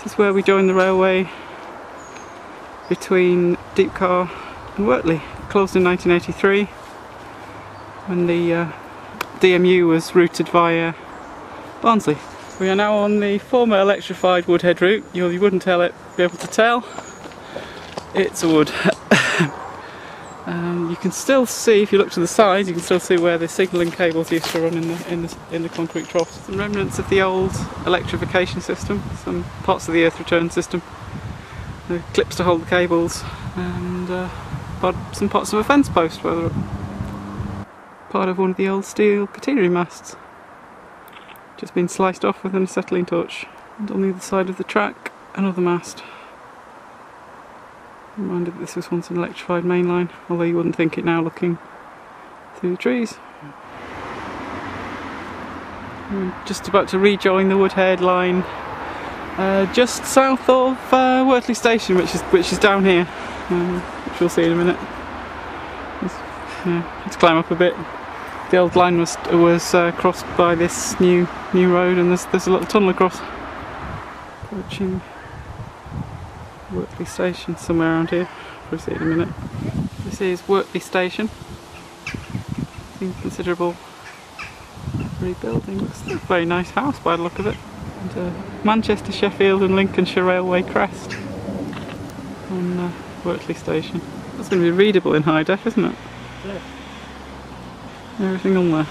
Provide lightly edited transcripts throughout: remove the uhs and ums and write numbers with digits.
This is where we joined the railway between Deepcar and Wortley. It closed in 1983 when the DMU was routed via Barnsley. We are now on the former electrified Woodhead route. You wouldn't be able to tell. It's a wood. You can still see, if you look to the side, you can still see where the signalling cables used to run in the concrete troughs. Some remnants of the old electrification system, some parts of the earth return system, the clips to hold the cables, and some parts of a fence post, part of one of the old steel catenary masts. Just been sliced off with an acetylene torch. And on the other side of the track, another mast. Reminded that this was once an electrified main line, although you wouldn't think it now looking through the trees. We're just about to rejoin the Woodhead line, just south of Wortley Station, which is down here, which we'll see in a minute. Let's climb up a bit. The old line was crossed by this new road, and there's a little tunnel across. Approaching Wortley Station somewhere around here. We'll see it in a minute. This is Wortley Station. Seen considerable rebuilding. Looks like a very nice house by the look of it. And Manchester, Sheffield and Lincolnshire Railway crest on Wortley Station. That's going to be readable in high def, isn't it? Yeah. Everything on there.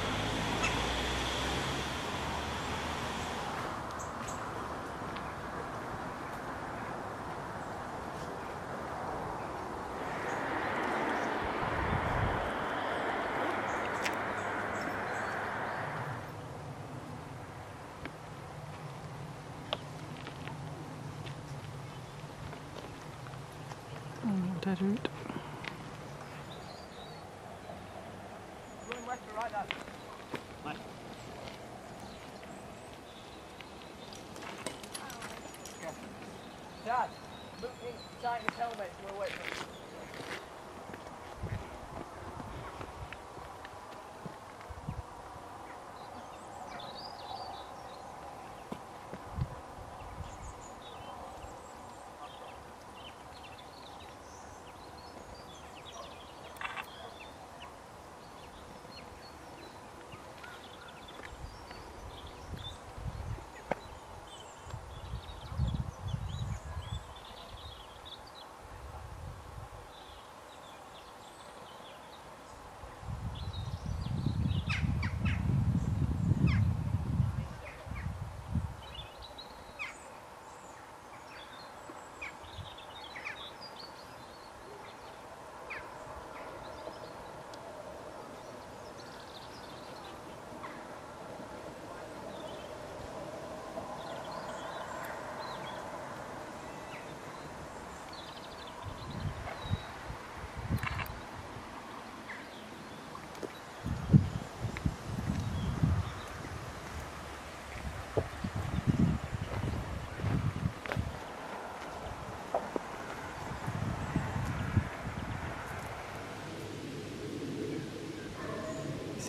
Woodhead Route. Dad, look inside his helmet, we'll wait for him.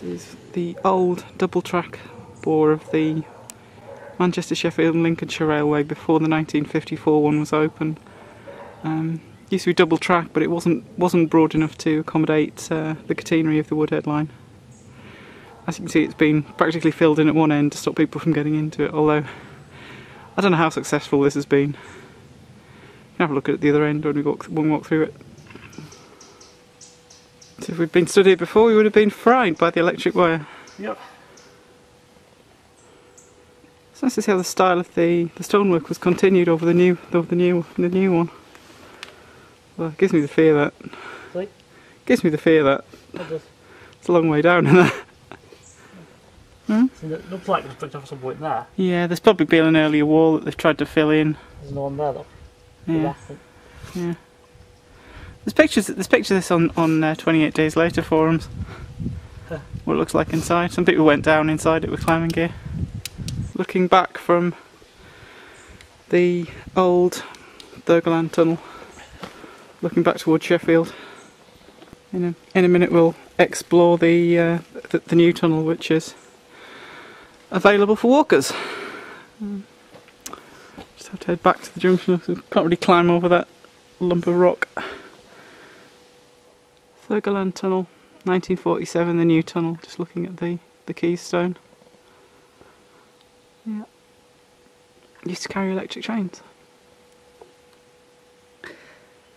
This is the old double track bore of the Manchester, Sheffield and Lincolnshire Railway before the 1954 one was opened. Used to be double track, but it wasn't broad enough to accommodate the catenary of the Woodhead line. As you can see, it's been practically filled in at one end to stop people from getting into it, although I don't know how successful this has been. You can have a look at the other end when we walk through it. So if we'd been stood here before, we would have been fried by the electric wire. Yep. It's nice to see how the style of the stonework was continued over the new one. Well, it gives me the fear that. Sorry? Gives me the fear that. What does? It's a long way down in there. Hmm? So it looks like it's bricked off some point there. Yeah, there's probably been an earlier wall that they've tried to fill in. There's no one there though. Yeah. Yeah. There's pictures of this on 28 Days Later forums. What it looks like inside. Some people went down inside it with climbing gear. Looking back from the old Thurgoland Tunnel, looking back towards Sheffield. In a minute we'll explore the new tunnel, which is available for walkers. Just have to head back to the junction, so can't really climb over that lump of rock. Thurgoland Tunnel, 1947, the new tunnel, just looking at the keystone. Yeah. Used to carry electric trains.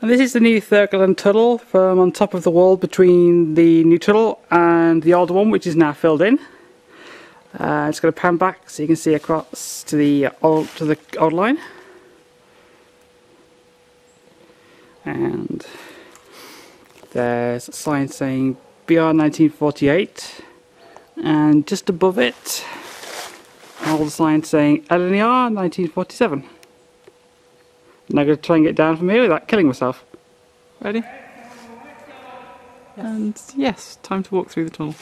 And this is the new Thurgoland Tunnel from on top of the wall between the new tunnel and the old one, which is now filled in. Just going to pan back so you can see across to the old line. And there's a sign saying BR 1948, and just above it an old sign saying LNER 1947. And I'm going to try and get down from here without killing myself. Ready? Yes. And yes, time to walk through the tunnel.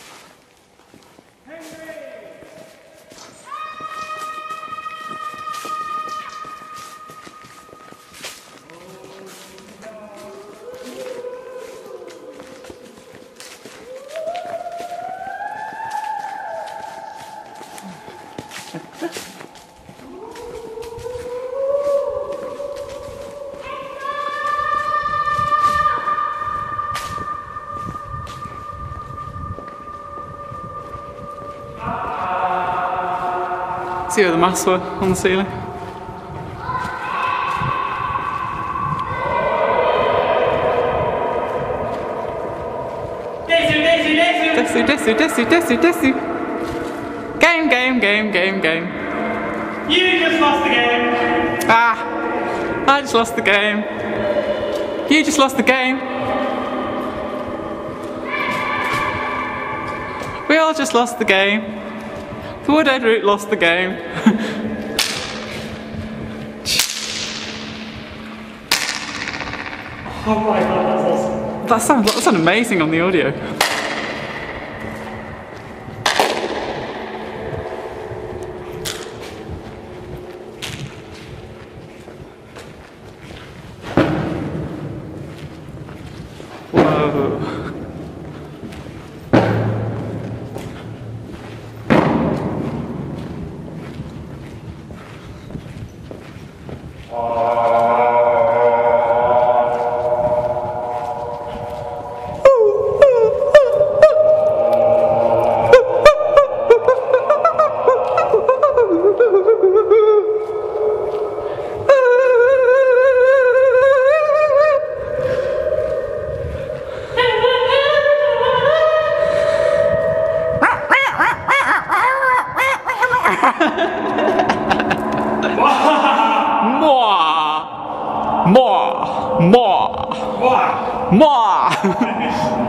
See where the masts were on the ceiling. Desu. Game. You just lost the game. Ah, I just lost the game. You just lost the game. We all just lost the game. The Woodhead Route lost the game. Oh my god, that's awesome. That sounded amazing on the audio. Whoa.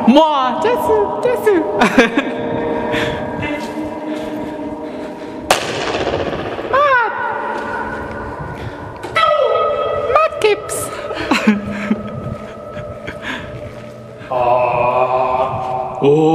Moi, desu. Madkips. Oh.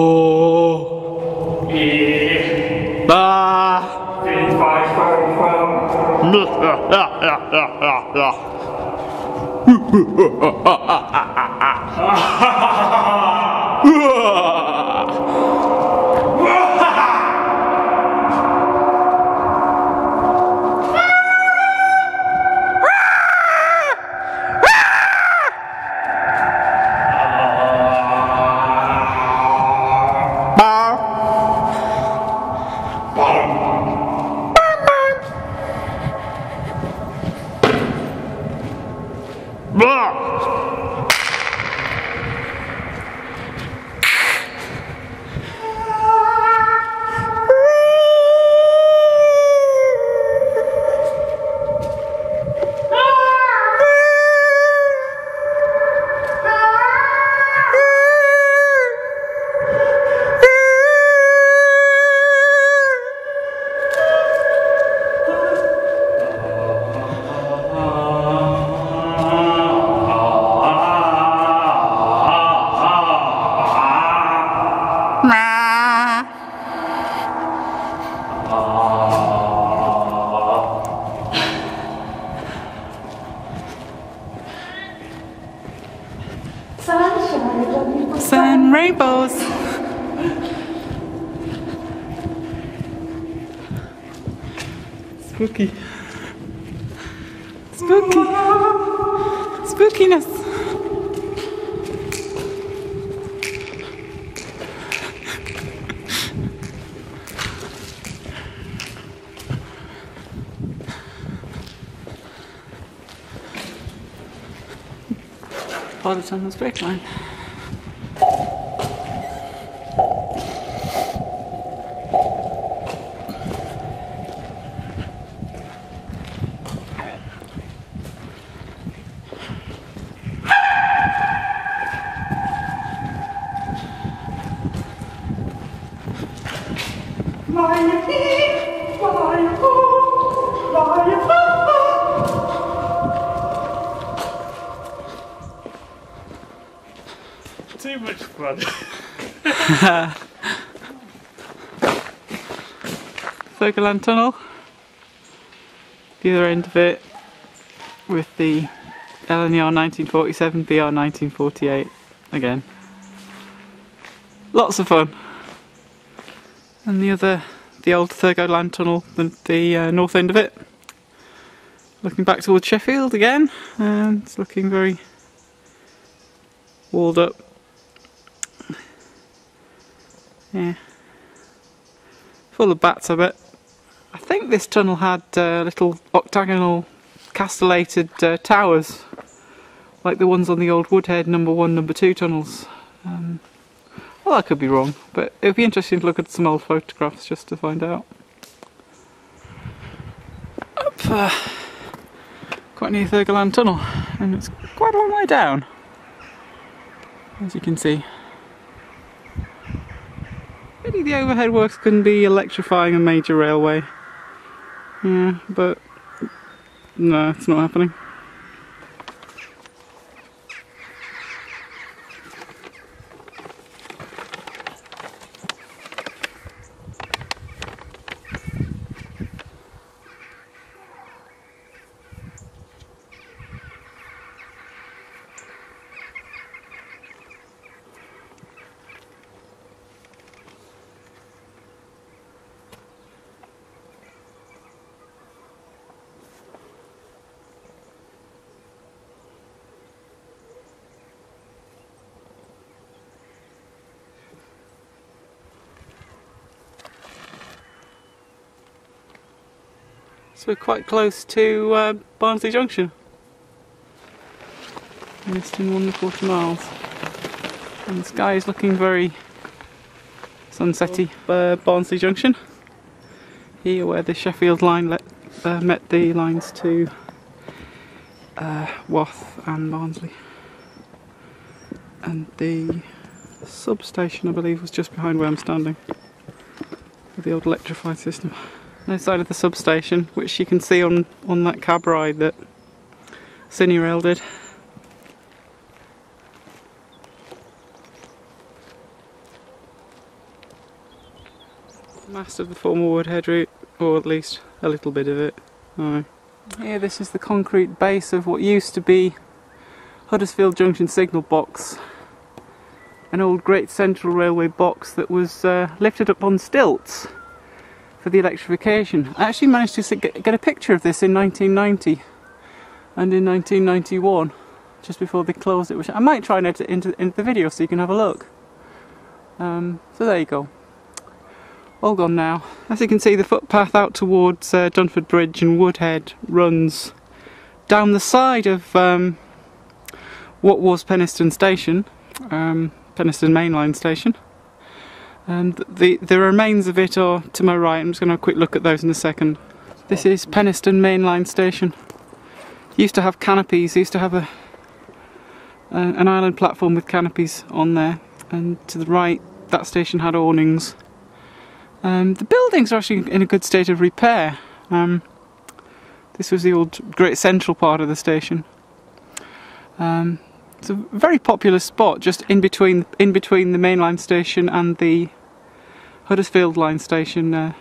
Sun rainbows. Spooky. Spooky. Spookiness. Father Tunnel's brake line. Too much fun. Thurgoland Tunnel. The other end of it with the LNER 1947, BR 1948 again. Lots of fun. And the old Thurgoland Tunnel, the north end of it. Looking back towards Sheffield again, and it's looking very walled up. Yeah. Full of bats, I bet. I think this tunnel had little octagonal castellated towers, like the ones on the old Woodhead number 1, number 2 tunnels. Well, I could be wrong, but it would be interesting to look at some old photographs just to find out. Up quite near Thurgoland Tunnel, and it's quite a long way down, as you can see. Really, the overhead works can be electrifying a major railway. Yeah, but no, it's not happening. So we're quite close to Barnsley Junction. Just in 1¼ miles. And the sky is looking very sunsetty. Barnsley Junction. Here where the Sheffield line met the lines to Wath and Barnsley. And the substation, I believe, was just behind where I'm standing. With the old electrified system. No side of the substation, which you can see on that cab ride that Cityrail did. Mast of the former Woodhead Route, or at least a little bit of it. Oh. Here, this is the concrete base of what used to be Huddersfield Junction signal box. An old Great Central Railway box that was lifted up on stilts for the electrification. I actually managed to get a picture of this in 1990 and in 1991, just before they closed it, which I might try and edit into the video so you can have a look. So there you go. All gone now. As you can see, the footpath out towards Dunford Bridge and Woodhead runs down the side of what was Penistone Station, Penistone Mainline Station. And the remains of it are to my right. I'm just going to have a quick look at those in a second. This is Penistone Mainline Station. Used to have canopies, used to have an island platform with canopies on there. And to the right, that station had awnings. The buildings are actually in a good state of repair. This was the old Great Central part of the station. It's a very popular spot, just in between the mainline station and the Huddersfield line station. A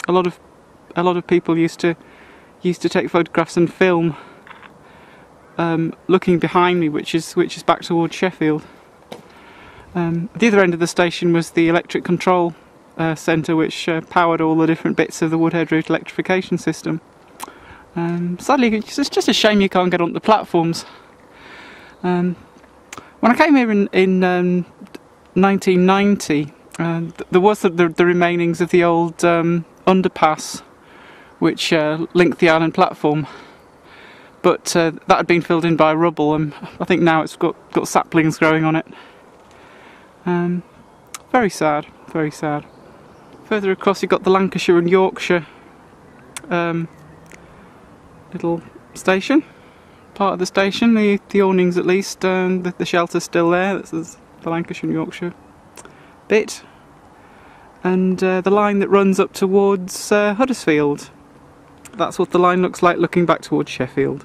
lot of people used to take photographs and film looking behind me, which is back towards Sheffield. The other end of the station was the electric control centre, which powered all the different bits of the Woodhead Route electrification system. Sadly, it's just a shame you can't get onto the platforms. When I came here in 1990, there was the remainings of the old underpass which linked the island platform, but that had been filled in by rubble, and I think now it's got saplings growing on it. Very sad, very sad. Further across you've got the Lancashire and Yorkshire little station, part of the station, the awnings at least, the shelter's still there. This is the Lancashire and Yorkshire bit, and the line that runs up towards Huddersfield. That's what the line looks like looking back towards Sheffield.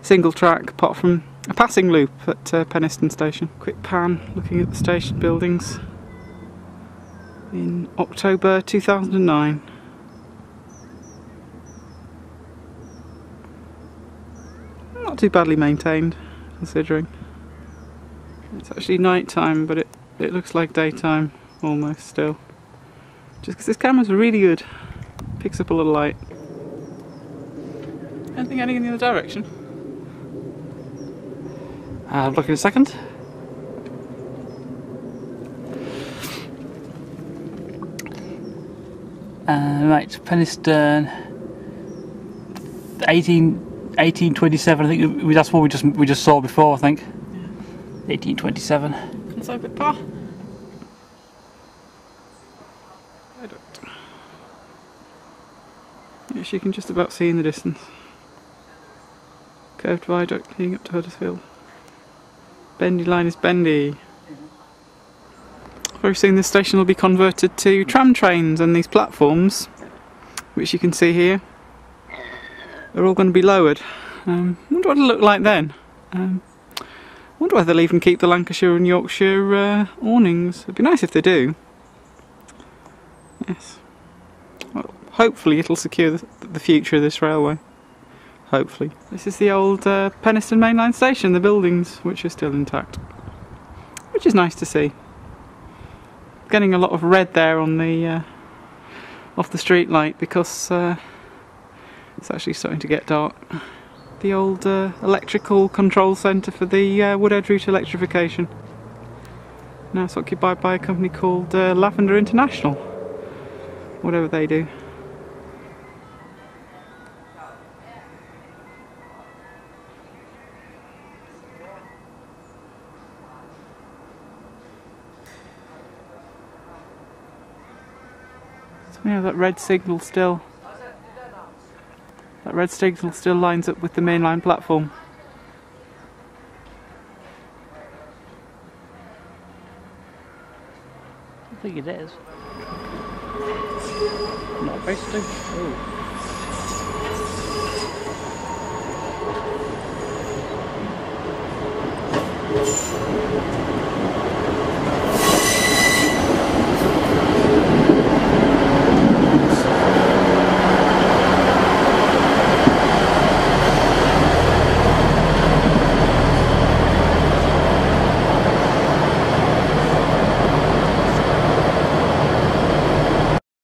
Single track, apart from a passing loop at Penistone station. Quick pan looking at the station buildings in October 2009. Not too badly maintained, considering. It's actually night time, but it looks like daytime almost still. Just because this camera's really good. Picks up a little light. Anything heading in the other direction? I'll look in a second. Right, Penistone, 1827. I think that's what we just saw before. I think 1827. Let's open it, Pa. Yes, you can just about see in the distance. Curved viaduct leading up to Huddersfield. Bendy line is bendy. Very soon this station will be converted to tram trains, and these platforms, which you can see here, are all going to be lowered. Wonder what it'll look like then. Wonder whether they'll even keep the Lancashire and Yorkshire awnings. It'd be nice if they do. Yes. Well, hopefully it'll secure the future of this railway. Hopefully. This is the old Penistone mainline station, the buildings, which are still intact. Which is nice to see. Getting a lot of red there on the off the street light, because it's actually starting to get dark. The old electrical control centre for the Woodhead Route Electrification. Now it's occupied by a company called Lavender International. Whatever they do. Yeah, that red signal still lines up with the mainline platform. I think it is. Not basically. Oh.